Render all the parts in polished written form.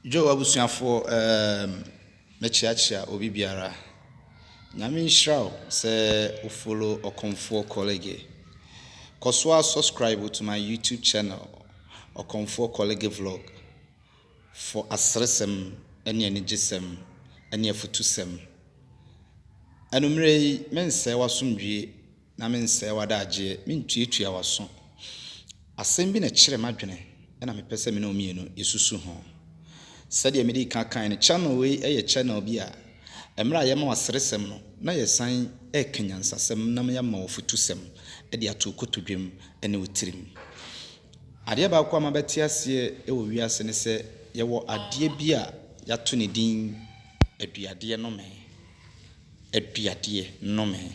Joe abusuafo mechiachia obi biara. Nyame nhyira say o follow Komfo College. Koswa subscribe to my YouTube channel Komfo College vlog for asresem ene anigesem ene afutusem. Anumre mense wasomdwie na mense wadaagye mentuatua waso. Asem bi na kire madwene na mepese me na omienu yesusu ho. Sadia medi kan channel we eye channel bi a emra ye ma wasresem no na yesan kanyansasem na me ma ofutusem e de ato kotodwem ene wotirim. Ade ba kwa ma beti ase e wo wiase ne se ye wo ade bi a yato ne din aduade no me. Aduade no me.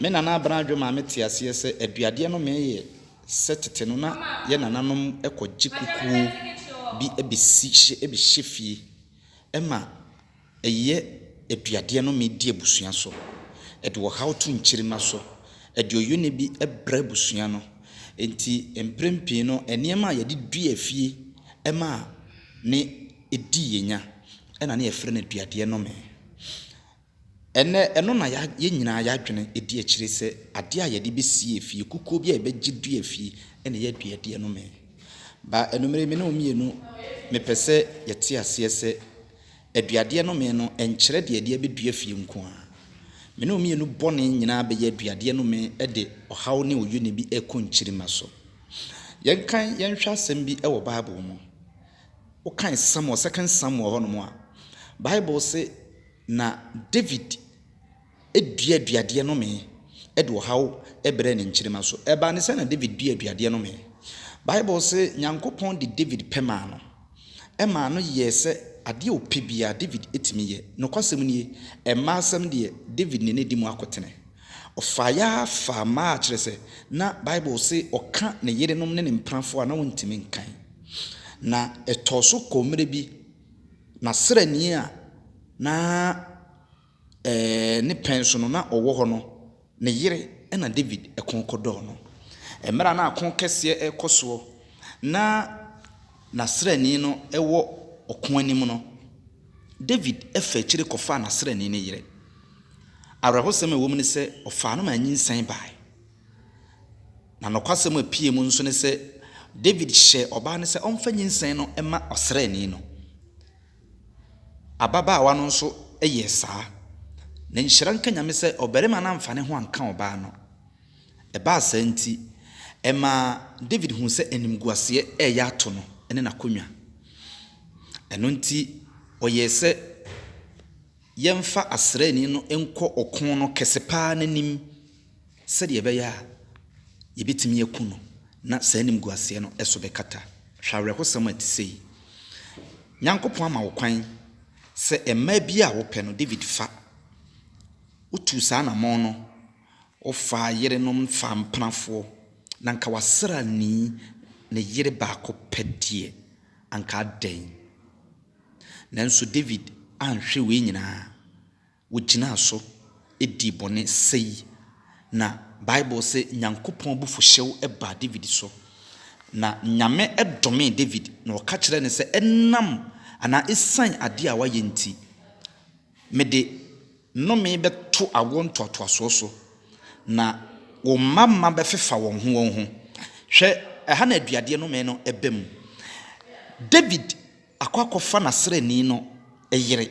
Me nana abradwo ma meti ase se aduade no me ye setete no na ye nananom ekogye kuku bi ebihye ema eye aduade no me di abusua so ede wo how to nkyirima so ede oyune bi ebra abusua no enti emprempi no enema ye de dua fie ema ne edi yenya ena ne yefre na aduade no me eno na ye nyina ya adwene edi akire se ade a ye de besie fie kuko bi a ebegye dua fie ena ye aduade no me ba enumere me na omienu mepese yete ase ese aduade no me no enkyere de ade abedua fie nko a me na omienu bone nyina be ye aduade no me de ohaw ne oyune bi ekonkyirima so yenkan yenhwa asem bi e wo bible mu o kan Samuel second Samuel hono mu a bible say na David edua aduade no me de ohaw ebre ne nkyirima so eba ne se na David dua aduade no me Bible say Nyankopon di David pema no. Ema no yese ade opebia David etimi ye. No kwasem nie ema asem de David ne di mu akotene. Ofaya fa ma akire se na Bible say oka ne yerenom ne mpranfo na wontimi nkan. Na etoso komre bi na srani a na ne penso no na owo ho no ne yere na David ekonkodo no. Emra na akon kese ekoso na nasrani no ewo okon anim no David efa kire kofa nasrani ne yire arahosem ewo mu ne se ofa no ma nyinsan bai na nokwasem apie mu nso ne se David hye oba ne se omfa nyinsan no ema osrani no ababa awa no nso eye saa na nhyira nka nyame se obarima na amfa ne ho anka oba no eba asanti Emma David hu se animguase ya ato no ene nakonwa eno nti oyese yemfa asrani no enko okon no kesepa nanim se de be ya yebetimi yakuno na sa animguase no eso bekata hwawre ko sam atisei Nyankopon ama wo kwan se emma bi a wo pe no David fa utu sa na mo no ofa yere no fa mpanafo nanka wasra ni ne yere baako pedie anka den nanso David anhwe we nyina wogina so edi bone sei na Bible say Nyankopon bufu hyew eba David so na nyame edome David na oka kire ne se enam ana esan ade a waye nti mede no me beto awo ntoatoaso so na wo mamma befefa won ho hwe eha na aduade no me no ebem David akwakofa nasrani no eyire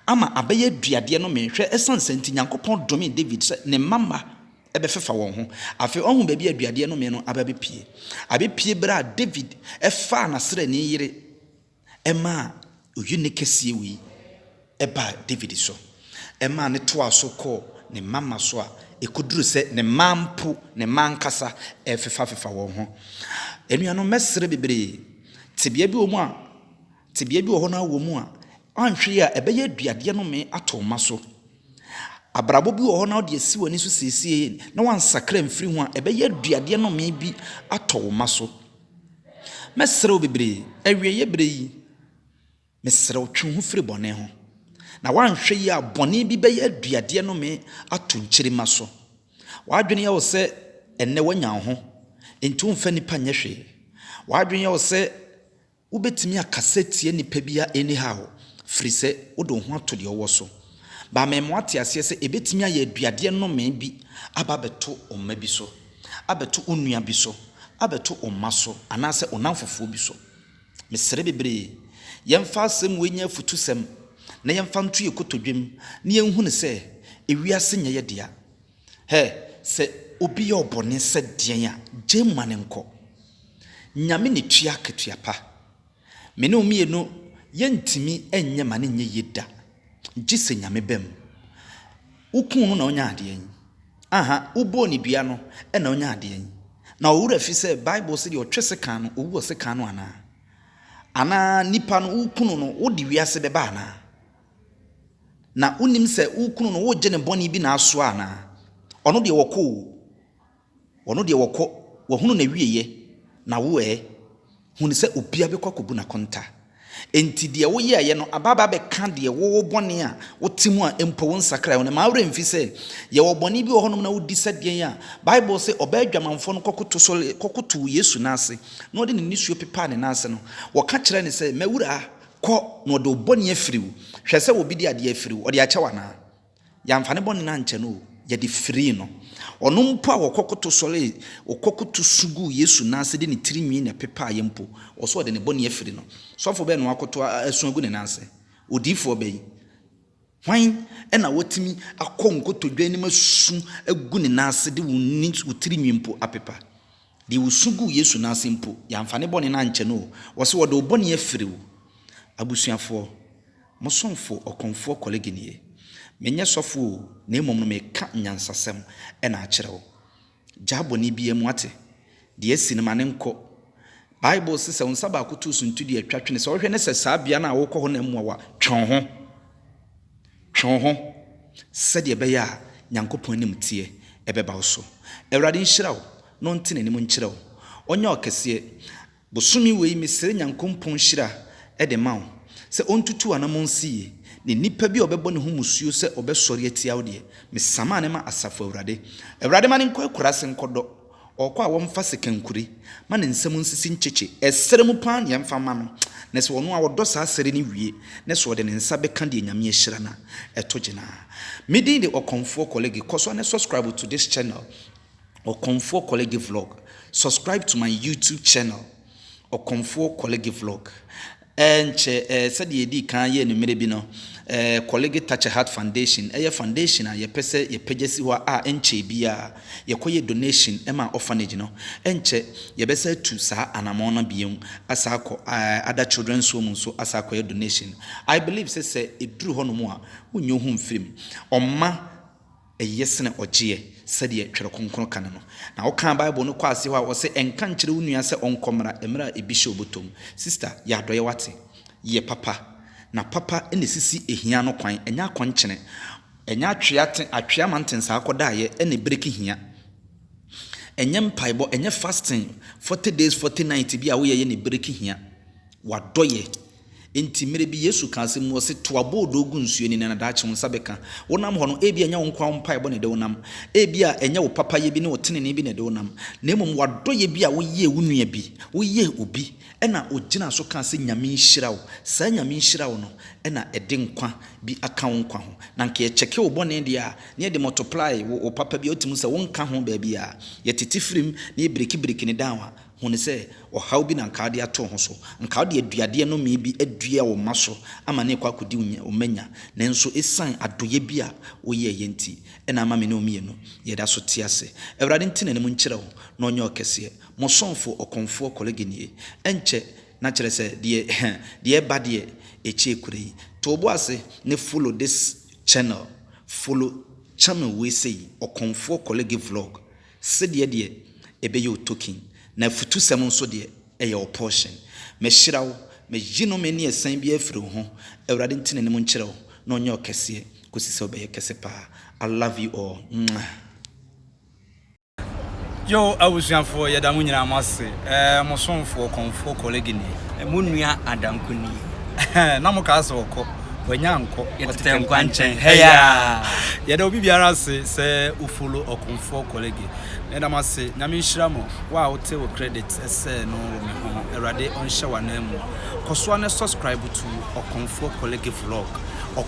ama abaye aduade no me hwe esansanti Nyankopon dome David se ne mamma ebefefa won ho afi ohun ba bi aduade no me no abepie bra David efa nasrani yire ema oyune kese wi eba David so ema ne to aso ko ne mamma so a ekuduru se ne mampu ne mankasa efefa won ho enuano mesre bebre tibia bi wo mu a tibia bi wo ho na wo mu a anhwe a ebeye aduade no me atoma so abrabo bi wo ho na ode esi wani so sesie na wansakra mfiri ho a ebeye aduade no me bi atoma so mesre bebre awieye bre yi mesre otwe ho firi bone ho na wanhwe yi a bone bi beye aduade no me ato nkyirima so wadwene ye wo se enne wanya ho enti umfa nipa nyehwe wadwene ye wo se wobetimi akasetie nipa bia anyhow frise wodo ho ato de owo so ba me mo ate ase se ebetimi aye aduade no me bi aba beto omma bi so abeto onua bi so abeto omma so anase onamfofo bi so mesere bebre yemfa asem wenya futusem na yemfa nto yekotodwem na yenhu ne se ewiase nye ye dia se obi ye obone se dian a gemane nko nyame ne tua ketua pa mene omie no yentimi enye mane nye yeda gise nyame bem ukun no na onya ade aha ubo ni dua no e na onya ade na owura fi se bible se de otwese kan no owu se kan no ana nipa no ukunu no wodi wiase beba na unim se ukunu no wo gene boni bi na aso ono de woko wo hunu na wieye na wo hunu se obia be kwakobu na konta enti de wo ye aye no ababa be ka de wo bone a wotimu a empo won sakra wo na ma wure mfi se ye wo bone bi wo honom na wodi sadien a bible se obadwamanfo no kokoto yesu na ase no de ne nisuo pepa ne na ase no wo ka kire ne se mawura ko no de bone afiriw hwe se wo bi de ade afiriw o de ache wana ya mfa ne bone na nche no ye de free no ono mpo a wokokoto sole okokoto sugu yesu na ase de ne tirinwi na pepa ye mpo oso de ne bone afiri no sofo be no akoto asu agu ne nanse odifo be hwan ena wotimi akonkoto ni masu agu ne nanse de woni tirinwi mpo apepa de wosugu yesu na ase mpo ya mfa ne bone na nche no wo se wo de bone afiri wo abusuafo mosomfo Komfo College nie menye sofo na emom no meka nyansasem ena akyerewo jabo ni bia mu ate de asinema ne nko bible sese unsa ba kotu suntu de atwatwene se ohwe ne se saa bia na wo kɔ ho na mu wa twon ho se de be ya nyankopon anim tie ebeba wo so ewrade nhyira wo no ntene anim nkyira wo onya okese bosumi wei mesere nyankopon hyira ede ma wo se ontutu anamonsie ne nipa bi obebɔ ne ho musuo se obesɔre atia wo de mesama ne ma asafo ewrade ma ne nkɔ akurase nkɔdɔ okwa womfa sekankuri ma ne nsɛm nsisi ncheche esere mu pan ye mfa ma no na se wono a wodɔ saa sere ne wie na se wode ne nsa beka de nyame ahyira na etogena midin de Komfo College koso na subscribe to this channel Komfo College vlog subscribe to my YouTube channel Komfo College vlog enche said ye di kan ye numere bi no College Touch Heart Foundation foundation a ye pese ye pagesi ho a enche bia ye koye donation ema orphanage no enche ye bese tu sa anamon na biem asako other children's home so asako ye donation I believe say eduru ho no mu a onyo hu mfim omma yesene ogie said ye twere konkon kan no na wo kan bible no kwase ho a wo se enka nkire wonua se onkomra emra ebisho obotom sister ya doye wate ye papa na papa ene sisi ehia no kwan enya akwankyene enya atwea mantensa akoda ye ene breki hia enye mpaibo enye fasting 40 days 40 nights bi a wo ye ne breki hia wadoye enti mere bi yesu kan se mu se to abodo gu nsuo ni na da kye sabeka wonam ho no ebi enya wo nkwa mpaibo ne de wonam ebi a enya wo papa ye bi ne wotene ne bi ne de wonam na emom wadoye bi a wo ye wunua bi wo ye obi ena ogina so kan se nyame nhira wo sa nyame nhira wo no ena ede nkwa bi aka wo nkwa ho na nke cheke wo bone dia ne de multiply wo papa bi otimu se wo nka ho ba bi a ye titifrim ne breki ne dawa hone se o haw bi na nka de ato ho so nka de aduade no me bi adua wo maso ama ne kwa kodi o manya nenso esan adoye bi a wo ye yenti ena ama me no mi no ye da so tiase ewrade ntine ne mu nkyere wo na onye okese mosonfo Komfo College nie enche na kire se de bade echi ekure to obo ase ne follow this channel we say Komfo College vlog se de ebe yo talking na futu sem nso de eye portion me hyirawo me yino me ne esan bi afiri ho ewrade ntine ne mu nkyere wo na onye okese kosise obeye kese pa I love you all. Yo, abusuafo yeda mu nyina amase mosomfo Komfo College ni munua adankuni na mo ka se wokọ Wanyanko Yetete nkwanchen heya yeda obi biara se u follow Komfo College na ma se nyame nhira mo wa wote wo credit ese no me ho erade onhye wana mu koso na subscribe to Komfo College vlog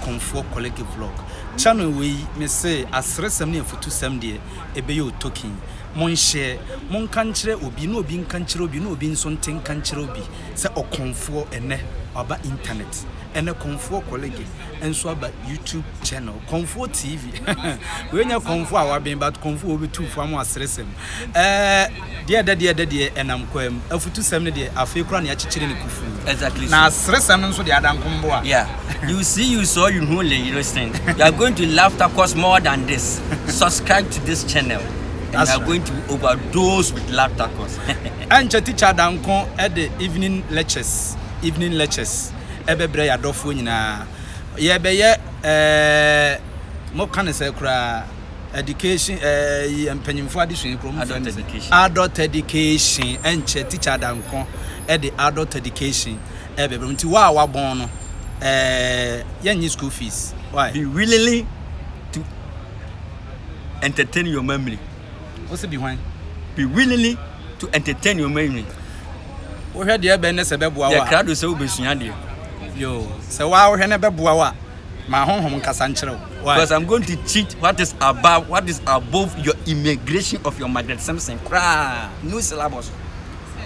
Komfo College vlog channel we me say asresem ne afutusem de ebe yo talking mon share mon kanchire obi na obi nkanchire obi na obi nso nten kanchire obi se Komfo ene aba internet ene Komfo College enso aba YouTube channel Komfo TV we nya Komfo awa ben but Komfo obi tu fam asresem de enam kwam afutusem ne de afekura na ya chichire ne kufu exactly na asresem nso de adankombo a yeah you see you saw you know you listen you are going to laughter course more than this subscribe to this channel and you are going to overdose with laughter course and teacher dankon at the evening lectures ebebre ya dofo nyina ye be ye mo kan se kura education empanyimfo addition krom adult education enche teacher dankon at the adult education ebebre nti wa bon no yenyi school fees why be willing to entertain your memory what's it behind be willing to entertain your memory wo hwe de be ne se beboa wa ya krado se obesua de yo se wa wo hwe ne beboa wa ma honhom nkasa nkyerɛ why because I'm going to teach what is above your immigration of your Margaret Simpson no syllabus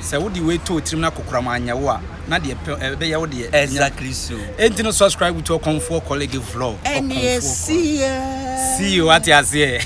se wo di we to tirim na kokora ma anyawo a na de be ye wo de exactly so enti no subscribe to Komfo College vlog and see you what you say